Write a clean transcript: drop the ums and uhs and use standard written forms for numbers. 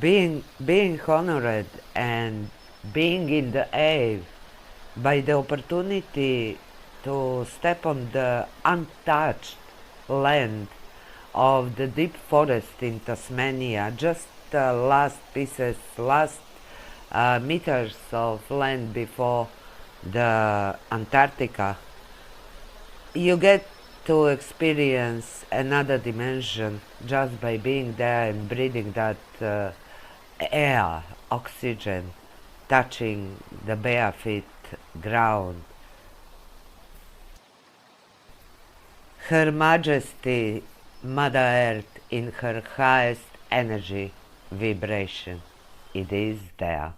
being honored and being in the awe by the opportunity to step on the untouched land of the deep forest in Tasmania, just last meters of land before the Antarctica. You get to experience another dimension just by being there and breathing that air, oxygen, touching the bare feet ground. Her Majesty, Mother Earth, in her highest energy vibration, it is there.